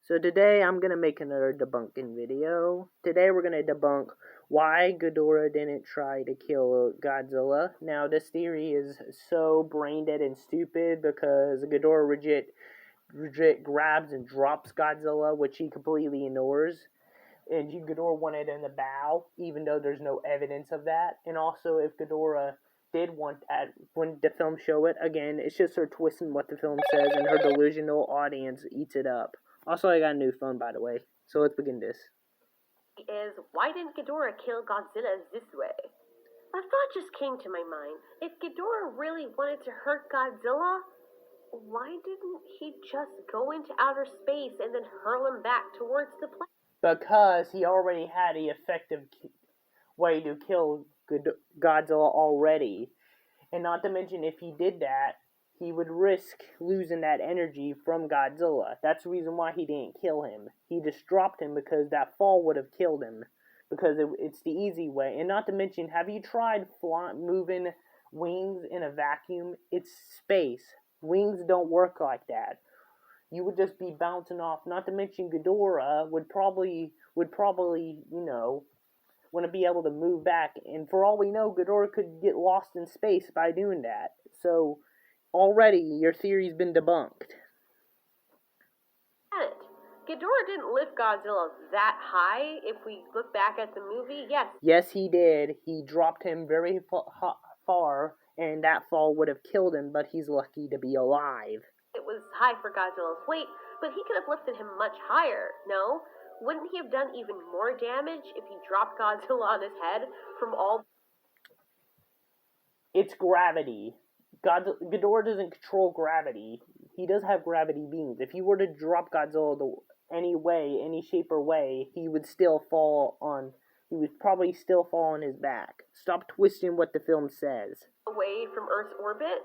So today I'm going to make another debunking video. Today we're going to debunk why Ghidorah didn't try to kill Godzilla. Now this theory is so brain dead and stupid because Ghidorah legit grabs and drops Godzilla, which he completely ignores. And Ghidorah wanted in the bow, even though there's no evidence of that. And also, if Ghidorah did want that, when the film show it, again, it's just her twisting what the film says, and her delusional audience eats it up. Also, I got a new phone, by the way, so let's begin this. Why didn't Ghidorah kill Godzilla this way? A thought just came to my mind. If Ghidorah really wanted to hurt Godzilla, why didn't he just go into outer space and then hurl him back towards the planet? Because he already had an effective way to kill Godzilla already. And not to mention, if he did that, he would risk losing that energy from Godzilla. That's the reason why he didn't kill him. He just dropped him because that fall would have killed him. Because it's the easy way. And not to mention, have you tried moving wings in a vacuum? It's space. Wings don't work like that. You would just be bouncing off. Not to mention, Ghidorah would probably, wouldn't be able to move back. And for all we know, Ghidorah could get lost in space by doing that. So, already, your theory's been debunked. Ghidorah didn't lift Godzilla that high. If we look back at the movie, yes. Yes, he did. He dropped him very far, and that fall would have killed him, but he's lucky to be alive. It was high for Godzilla's weight, but he could have lifted him much higher, no? Wouldn't he have done even more damage if he dropped Godzilla on his head from all... It's gravity. Ghidorah doesn't control gravity. He does have gravity beams. If you were to drop Godzilla any way, any shape or way, he would probably still fall on his back. Stop twisting what the film says. Away from Earth's orbit?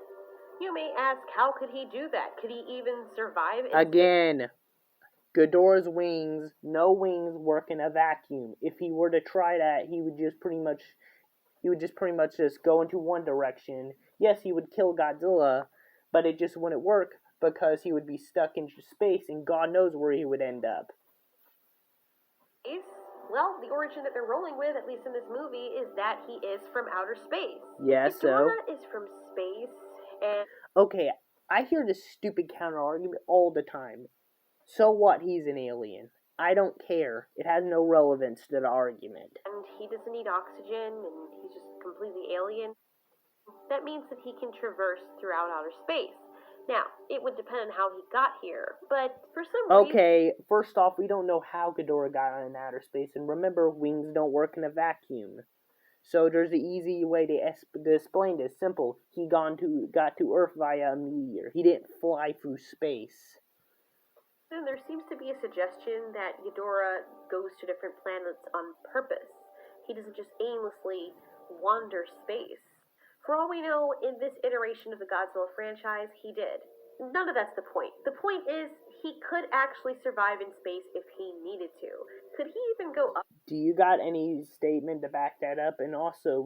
You may ask, how could he do that? Could he even survive? Again, Ghidorah's wings, no wings work in a vacuum. If he were to try that, he would just pretty much just go into one direction. Yes, he would kill Godzilla, but it just wouldn't work because he would be stuck in space, and God knows where he would end up. Well, the origin that they're rolling with, at least in this movie, is that he is from outer space. Yes, Ghidorah is from space, and... Okay, I hear this stupid counter-argument all the time. So what, he's an alien? I don't care. It has no relevance to the argument. And he doesn't need oxygen, and he's just completely alien. That means that he can traverse throughout outer space. Now, it would depend on how he got here, but for some reason... Okay, first off, we don't know how Ghidorah got in outer space, and remember, wings don't work in a vacuum. So there's an easy way to explain this. Simple. He got to Earth via a meteor. He didn't fly through space. Then there seems to be a suggestion that Ghidorah goes to different planets on purpose. He doesn't just aimlessly wander space. For all we know, in this iteration of the Godzilla franchise, he did. None of that's the point. The point is, he could actually survive in space if he needed to. Could he even go up? Do you got any statement to back that up? And also,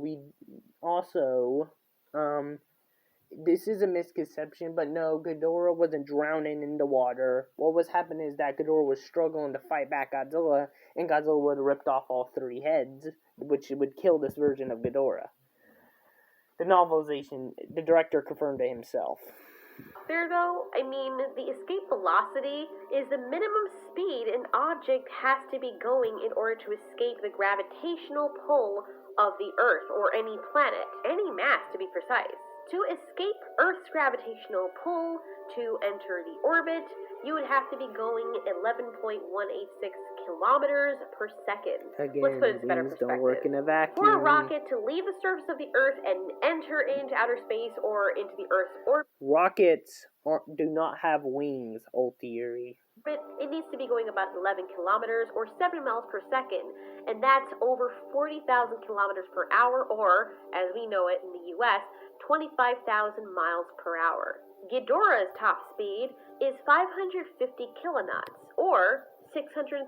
this is a misconception, but no, Ghidorah wasn't drowning in the water. What was happening is that Ghidorah was struggling to fight back Godzilla, and Godzilla would have ripped off all 3 heads, which would kill this version of Ghidorah. The novelization, the director confirmed it himself. There, though, I mean, the escape velocity is the minimum speed an object has to be going in order to escape the gravitational pull of the Earth, or any planet, any mass to be precise. To escape Earth's gravitational pull, to enter the orbit, you would have to be going 11.186 kilometers per second. Again, let's put it in better perspective. Don't work in a vacuum. For a rocket to leave the surface of the Earth and enter into outer space or into the Earth's orbit. Rockets do not have wings, old theory. But it needs to be going about 11 kilometers or 7 miles per second, and that's over 40,000 kilometers per hour, or, as we know it in the US, 25,000 miles per hour. Ghidorah's top speed is 550 kilonauts, or 633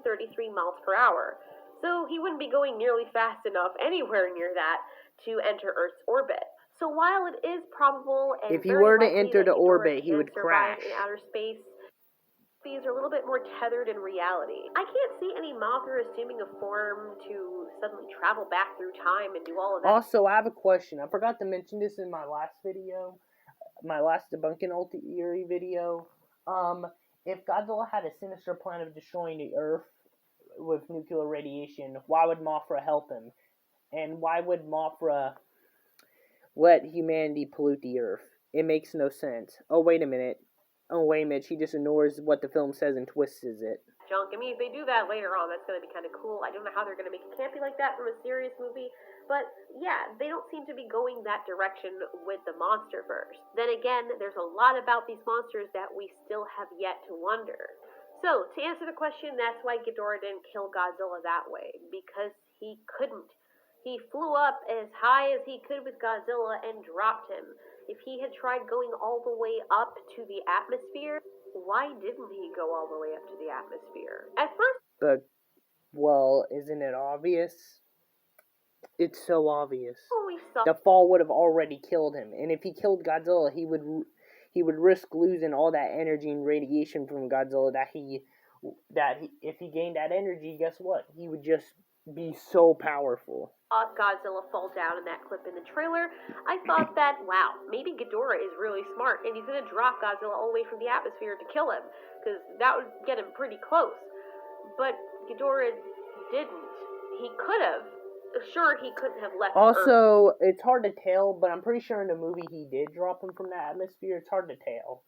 miles per hour. So he wouldn't be going nearly fast enough anywhere near that to enter Earth's orbit. So while it is probable and if he were to enter the orbit, he would survive crash. In outer space, These are a little bit more tethered in reality. I can't see any Mothra assuming a form to suddenly travel back through time and do all of that. Also, I have a question. I forgot to mention this in my last video, my last debunking theory video. If Godzilla had a sinister plan of destroying the Earth with nuclear radiation, why would Mothra help him? And why would Mothra let humanity pollute the Earth? It makes no sense. Oh, wait a minute. She just ignores what the film says and twists it. Junk. I mean, if they do that later on, that's going to be kind of cool. I don't know how they're going to make it campy like that from a serious movie, but yeah, they don't seem to be going that direction with the MonsterVerse. Then again, there's a lot about these monsters that we still have yet to wonder. So, to answer the question, that's why Ghidorah didn't kill Godzilla that way, because he couldn't. He flew up as high as he could with Godzilla and dropped him. If he had tried going all the way up to the atmosphere, why didn't he go all the way up to the atmosphere? At first... But, well, isn't it obvious? It's so obvious. The fall would have already killed him, and if he killed Godzilla, he would risk losing all that energy and radiation from Godzilla if he gained that energy, guess what? He would just be so powerful. Godzilla fall down in that clip in the trailer, I thought that, wow, maybe Ghidorah is really smart and he's going to drop Godzilla all the way from the atmosphere to kill him, because that would get him pretty close. But Ghidorah didn't. He could have. Sure, he couldn't have left Also, Earth. It's hard to tell, but I'm pretty sure in the movie he did drop him from the atmosphere. It's hard to tell.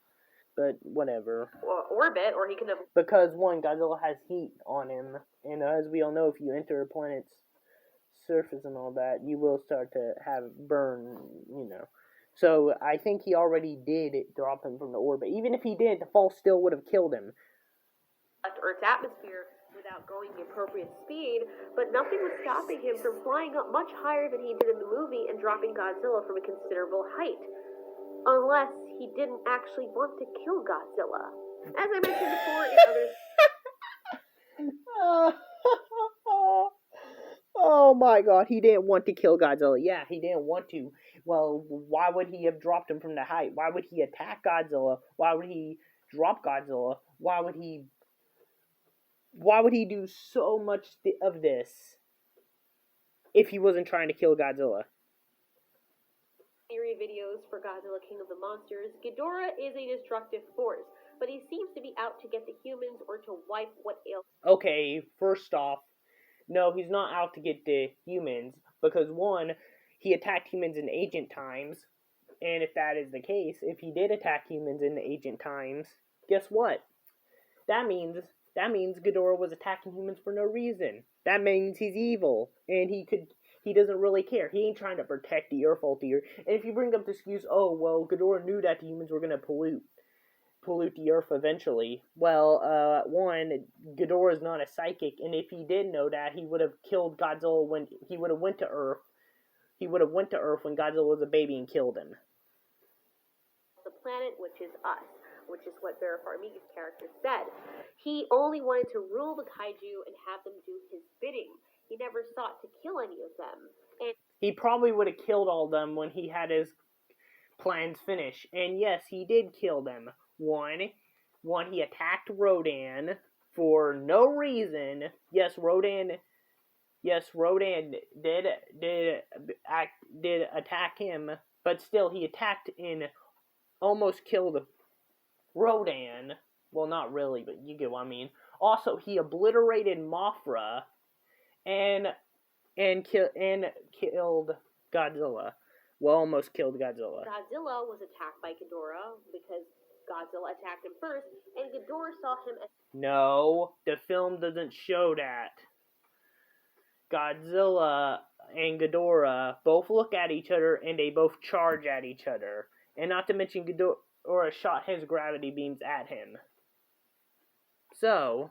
But whatever. Orbit, or he could have... Because, one, Godzilla has heat on him, and as we all know, if you enter a planet's surface and all that, you will start to have burn, So, I think he already did drop him from the orbit. Even if he did, the fall still would have killed him. Left Earth's atmosphere without going the appropriate speed, but nothing was stopping him from flying up much higher than he did in the movie and dropping Godzilla from a considerable height. Unless he didn't actually want to kill Godzilla. As I mentioned before in others... Oh my god, he didn't want to kill Godzilla. Yeah, he didn't want to. Well, why would he have dropped him from the height? Why would he attack Godzilla? Why would he drop Godzilla? Why would he do so much of this if he wasn't trying to kill Godzilla? Theory videos for Godzilla King of the Monsters, Ghidorah is a destructive force, but he seems to be out to get the humans or to wipe what ails... Okay, first off, no, he's not out to get the humans, because one, he attacked humans in ancient times, and if that is the case, if he did attack humans in the ancient times, guess what? That means Ghidorah was attacking humans for no reason. That means he's evil, and he doesn't really care. He ain't trying to protect the Earth altogether. And if you bring up the excuse, oh, well, Ghidorah knew that the humans were going to pollute the Earth eventually. Well, one, Ghidorah is not a psychic, and if he did know that, he would have killed Godzilla when he would have went to Earth. He would have went to Earth when Godzilla was a baby and killed him. The planet, which is us, which is what Vera Farmiga's character said. He only wanted to rule the kaiju and have them do his bidding. He never sought to kill any of them. And he probably would have killed all of them when he had his plans finished. And yes, he did kill them. One, he attacked Rodan for no reason. Yes, Rodan did attack him, but still he attacked and almost killed Rodan. Well, not really, but you get what I mean. Also, he obliterated Mothra and killed Godzilla. Well, almost killed Godzilla. Godzilla was attacked by Ghidorah because Godzilla attacked him first, and Ghidorah saw him as... No, the film doesn't show that. Godzilla and Ghidorah both look at each other, and they both charge at each other. And not to mention Ghidorah shot his gravity beams at him. So,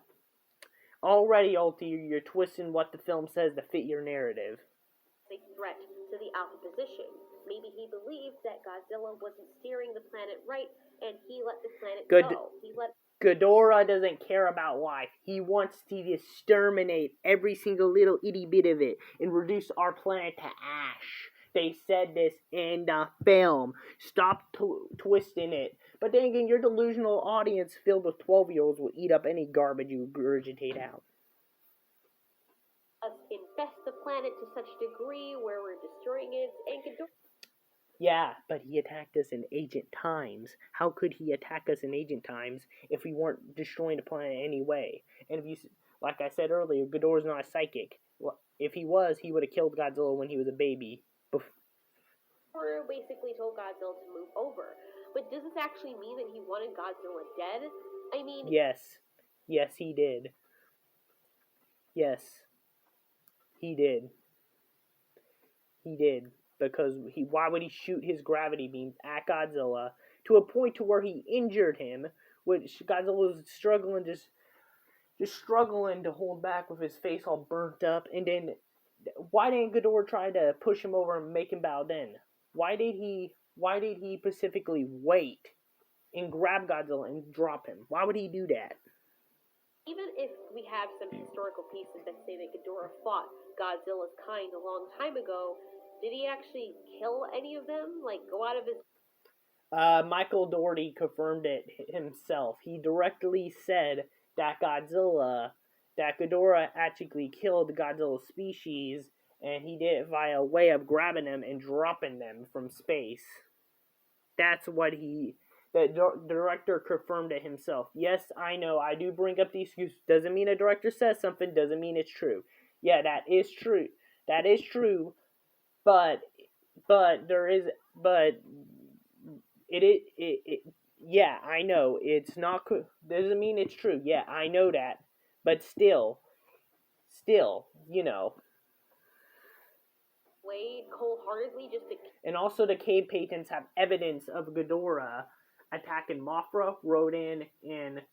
already, you're twisting what the film says to fit your narrative. A threat to the Alpha position. Maybe he believed that Godzilla wasn't steering the planet right, and he let the planet go. Ghidorah doesn't care about life. He wants to exterminate every single little itty bit of it and reduce our planet to ash. They said this in the film. Stop twisting it. But then again, your delusional audience filled with 12-year-olds will eat up any garbage you regurgitate out. Us infest the planet to such a degree where we're destroying it, and Ghidorah. Yeah, but he attacked us in Agent Times. How could he attack us in Agent Times if we weren't destroying the planet anyway? And if you, like I said earlier, Ghidorah's not a psychic. Well, if he was, he would have killed Godzilla when he was a baby. Ghidorah basically told Godzilla to move over. But does this actually mean that he wanted Godzilla dead? I mean... Yes. Yes, he did. Yes. He did. He did. Because why would he shoot his gravity beams at Godzilla to a point to where he injured him, which Godzilla was struggling, just struggling to hold back with his face all burnt up. And then, why didn't Ghidorah try to push him over and make him bow then? Why did he specifically wait and grab Godzilla and drop him? Why would he do that? Even if we have some historical pieces that say that Ghidorah fought Godzilla's kind a long time ago, did he actually kill any of them? Like, go out of his... Michael Dougherty confirmed it himself. He directly said that Ghidorah actually killed Godzilla's species, and he did it via a way of grabbing them and dropping them from space. That's what the director confirmed it himself. Yes, I know, I do bring up the excuse. Doesn't mean a director says something, doesn't mean it's true. Yeah, that is true. That is true. But yeah, I know, it's not, doesn't mean it's true. Yeah, I know that. But still, you know. Wait, wholeheartedly just to... And also the cave paintings have evidence of Ghidorah attacking Mothra, Rodan, and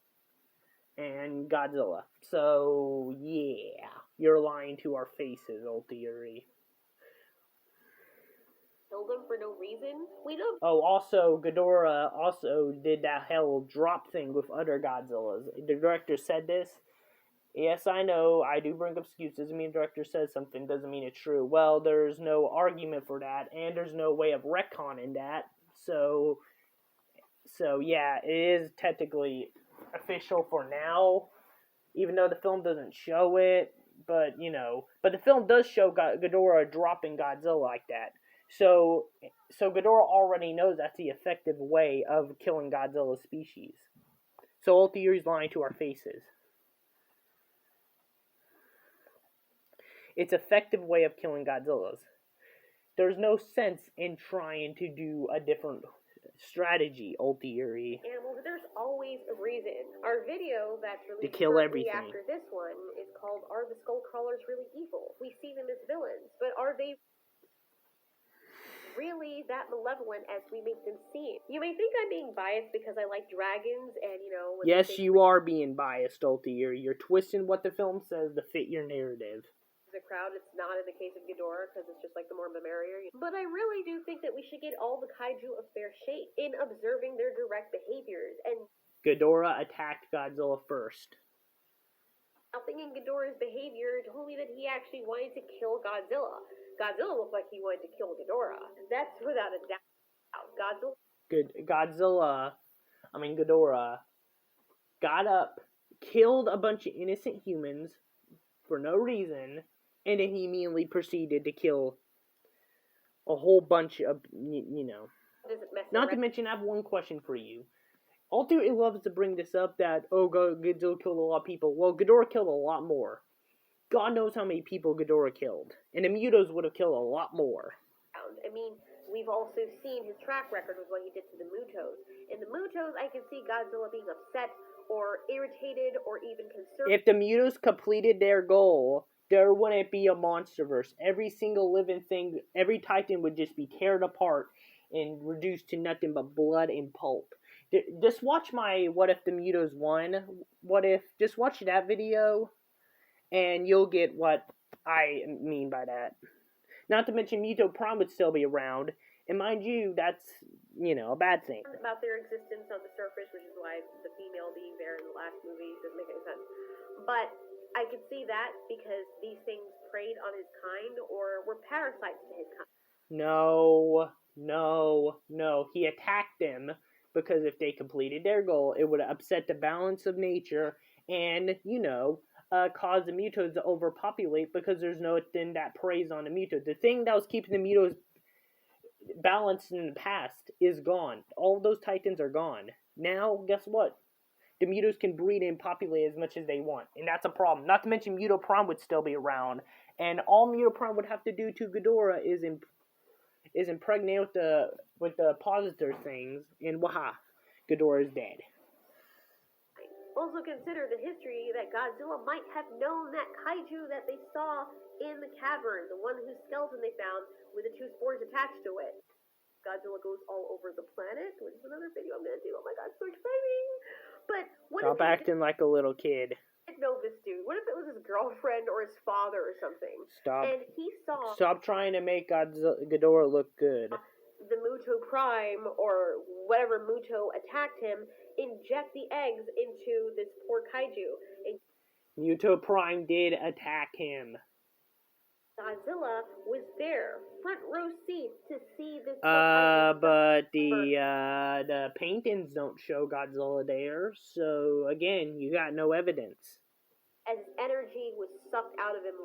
Godzilla. So, yeah. You're lying to our faces, old theory. Killed him for no reason? We don't... Oh, also, Ghidorah also did that hell drop thing with other Godzillas. The director said this. Yes, I know, I do bring up excuses. Doesn't mean the director says something, doesn't mean it's true. Well, there's no argument for that, and there's no way of retconning that. So yeah, it is technically official for now, even though the film doesn't show it. But the film does show Ghidorah dropping Godzilla like that. So Ghidorah already knows that's the effective way of killing Godzilla's species. So old theory's lying to our faces. It's effective way of killing Godzillas. There's no sense in trying to do a different strategy, old theory. Animals, there's always a reason. Our video that's released to kill everything after this one is called "Are the Skull Crawlers Really Evil?" We see them as villains, but are they really that malevolent as we make them seem? You may think I'm being biased because I like dragons and, Yes, you are being biased, old theory. You're twisting what the film says to fit your narrative. The crowd, it's not in the case of Ghidorah because it's just like the more the merrier. But I really do think that we should get all the kaiju a fair shake in observing their direct behaviors. And Ghidorah attacked Godzilla first. Nothing in Ghidorah's behavior told me that he actually wanted to kill Godzilla. Godzilla looked like he wanted to kill Ghidorah. That's without a doubt. Ghidorah got up, killed a bunch of innocent humans for no reason, and then he immediately proceeded to kill a whole bunch of, Not to mention, I have one question for you. Old theory loves to bring this up that, Godzilla killed a lot of people. Well, Ghidorah killed a lot more. God knows how many people Ghidorah killed. And the Mutos would have killed a lot more. I mean, we've also seen his track record with what he did to the Mutos. In the Mutos, I can see Godzilla being upset or irritated or even concerned. If the Mutos completed their goal, there wouldn't be a monsterverse. Every single living thing, every Titan would just be teared apart and reduced to nothing but blood and pulp. Just watch my What If the Mutos Won? Just watch that video, and you'll get what I mean by that. Not to mention Muto Prime would still be around, and mind you, that's, a bad thing. About their existence on the surface, which is why the female being there in the last movie doesn't make any sense. But I could see that because these things preyed on his kind or were parasites to his kind. No. He attacked them because if they completed their goal, it would upset the balance of nature and, cause the mutos to overpopulate because there's no thing that preys on the mutos. The thing that was keeping the mutos balanced in the past is gone. All of those titans are gone. Now, guess what? The mutos can breed and populate as much as they want, and that's a problem. Not to mention Muto Prime would still be around, and all Muto Prime would have to do to Ghidorah is impregnate with the positor things, and waha, Ghidorah is dead. Also consider the history that Godzilla might have known that kaiju that they saw in the cavern, the one whose skeleton they found with the 2 spores attached to it. Godzilla goes all over the planet, which is another video I'm going to do. Oh my god, so exciting! But what Stop acting like a little kid. Know this dude? What if it was his girlfriend or his father or something? Stop. And he saw. Stop trying to make Ghidorah look good. The Muto Prime or whatever Muto attacked him inject the eggs into this poor kaiju. And Muto Prime did attack him. Godzilla was there, front row seat to see this. But the paintings don't show Godzilla there, so again, you got no evidence. As energy was sucked out of him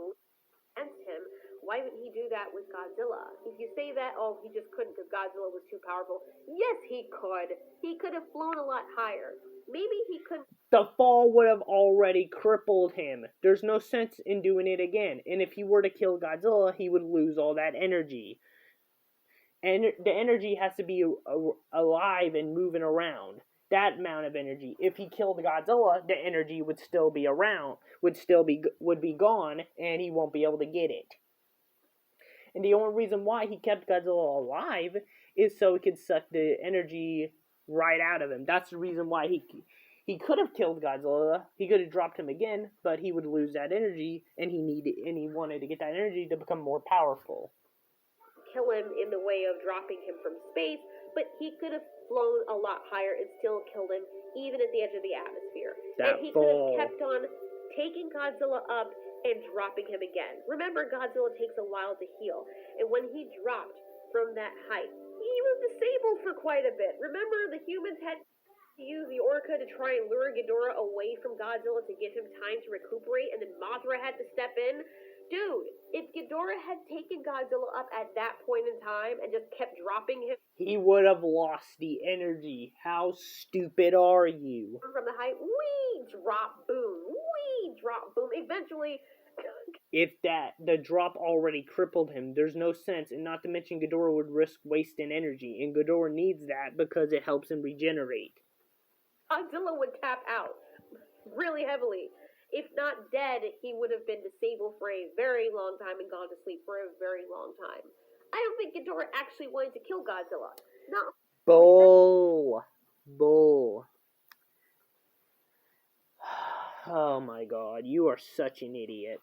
against him, why would he do that with Godzilla? If you say that, oh, he just couldn't because Godzilla was too powerful. Yes, he could. He could have flown a lot higher. Maybe he couldn't. The fall would have already crippled him. There's no sense in doing it again. And if he were to kill Godzilla, he would lose all that energy. And the energy has to be alive and moving around. That amount of energy. If he killed Godzilla, the energy would still be around, would be gone, and he won't be able to get it. And the only reason why he kept Godzilla alive is so he could suck the energy right out of him. That's the reason why he could have killed Godzilla. He could have dropped him again, but he would lose that energy, and he wanted to get that energy to become more powerful. Kill him in the way of dropping him from space, but he could have flown a lot higher and still killed him, even at the edge of the atmosphere. And he could have kept on taking Godzilla up and dropping him again. Remember, Godzilla takes a while to heal, and when he dropped from that height, he was disabled for quite a bit. Remember, the humans had to use the Orca to try and lure Ghidorah away from Godzilla to give him time to recuperate, and then Mothra had to step in. Dude, if Ghidorah had taken Godzilla up at that point in time and just kept dropping him, he would have lost the energy. How stupid are you? From the height, wee, drop, boom, wee, drop, boom. Eventually, if the drop already crippled him, there's no sense, and not to mention Ghidorah would risk wasting energy, and Ghidorah needs that because it helps him regenerate. Godzilla would tap out really heavily. If not dead, he would have been disabled for a very long time and gone to sleep for a very long time. I don't think Ghidorah actually wanted to kill Godzilla. No. Bull. Oh my god, you are such an idiot.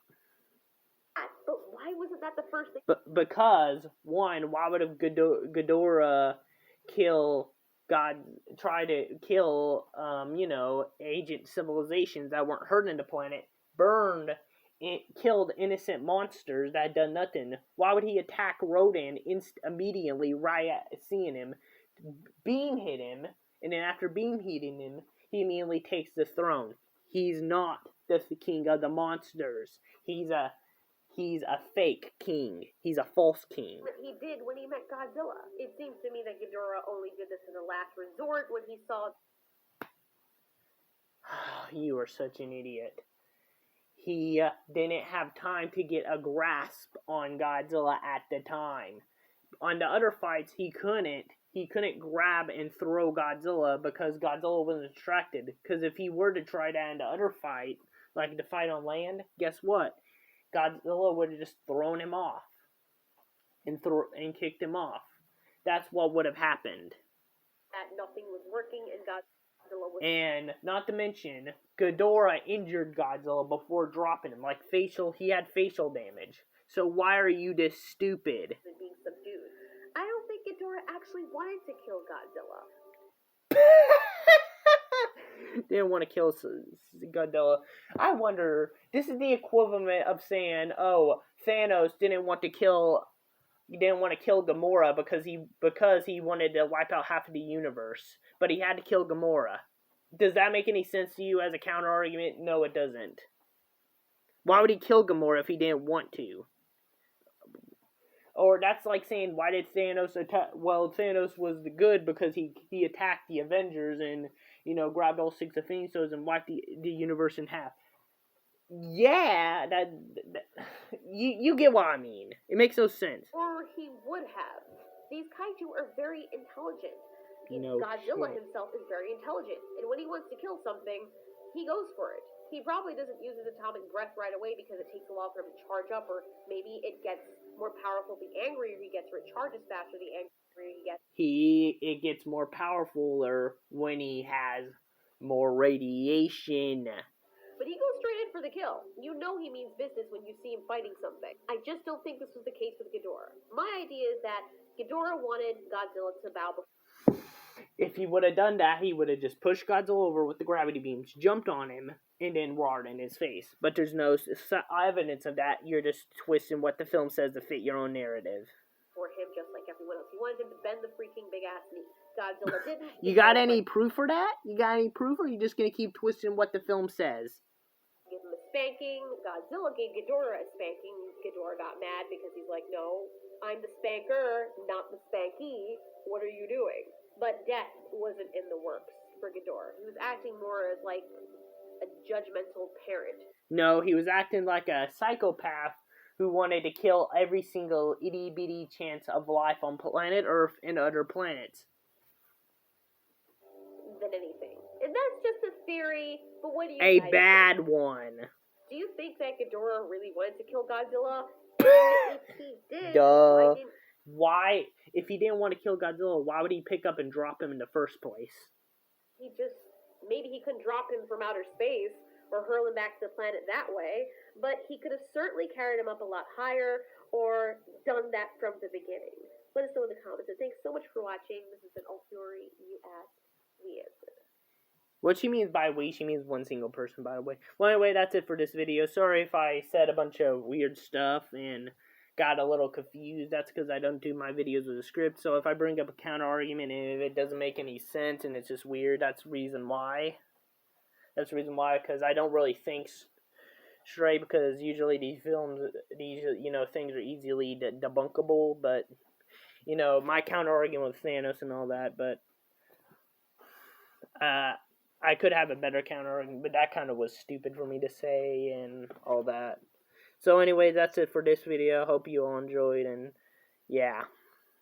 But why wasn't that the first thing? Because, one, why would have Ghidorah try to kill, ancient civilizations that weren't hurting the planet, killed innocent monsters that had done nothing? Why would he attack Rodan immediately right at seeing him, beam hit him, and then after beam hitting him, he immediately takes the throne? He's not the king of the monsters. He's a fake king. He's a false king. But he did when he met Godzilla. It seems to me that Ghidorah only did this in the last resort when he saw... You are such an idiot. He didn't have time to get a grasp on Godzilla at the time. On the other fights, he couldn't grab and throw Godzilla because Godzilla wasn't distracted. Because if he were to try that in the other fight, like the fight on land, guess what? Godzilla would have just thrown him off and kicked him off. That's what would have happened. That nothing was working and Godzilla was... And not to mention, Ghidorah injured Godzilla before dropping him. He had facial damage. So why are you this stupid? Being subdued. I don't think Ghidorah actually wanted to kill Godzilla. Didn't want to kill Godzilla. I wonder, this is the equivalent of saying, oh, Thanos didn't want to kill Gamora because he wanted to wipe out half of the universe. but he had to kill Gamora. Does that make any sense to you as a counter argument? No, it doesn't. Why would he kill Gamora if he didn't want to? Or that's like saying, why did Thanos attack? Well, Thanos was the good because he attacked the Avengers and, grabbed all 6 Infinity Stones and wiped the universe in half. Yeah, that you get what I mean. It makes no sense. Or he would have. These kaiju are very intelligent. No Godzilla shit. himself is very intelligent, and when he wants to kill something, he goes for it. He probably doesn't use his atomic breath right away because it takes a while for him to charge up, or maybe it gets more powerful the angrier he gets, or it charges faster the angrier he gets. It gets more powerful when he has more radiation. But he goes straight in for the kill. You know he means business when you see him fighting something. I just don't think this was the case with Ghidorah. My idea is that Ghidorah wanted Godzilla to bow before. If he would have done that, he would have just pushed Godzilla over with the gravity beams, jumped on him, and then roared in his face. But there's no evidence of that. You're just twisting what the film says to fit your own narrative. For him, just like everyone else. He wanted him to bend the freaking big ass knee. Godzilla didn't. You got any proof for that? You got any proof, or are you just going to keep twisting what the film says? Give him a spanking. Godzilla gave Ghidorah a spanking. Ghidorah got mad because he's like, no, I'm the spanker, not the spankee. What are you doing? But death wasn't in the works for Ghidorah. He was acting more as like a judgmental parent. No, he was acting like a psychopath who wanted to kill every single itty-bitty chance of life on planet Earth and other planets. Than anything. And that's just a theory, but what do you A guys bad think? one. Do you think that Ghidorah really wanted to kill Godzilla? And if he did, Duh. why didn't If he didn't want to kill Godzilla, why would he pick up and drop him in the first place? maybe he couldn't drop him from outer space or hurl him back to the planet that way, but he could have certainly carried him up a lot higher or done that from the beginning. Let us know in the comments. And thanks so much for watching. This has been All Fury. You asked, we answered. What she means by we, she means one single person, by the way. Well, anyway, that's it for this video. Sorry if I said a bunch of weird stuff and got a little confused. That's because I don't do my videos with a script. So if I bring up a counter argument and if it doesn't make any sense and it's just weird, that's the reason why. That's the reason why, because I don't really think straight, because usually these films, things are easily debunkable. But, my counter argument with Thanos and all that, but I could have a better counter argument, but that kind of was stupid for me to say and all that. So anyway, that's it for this video. Hope you all enjoyed, and yeah.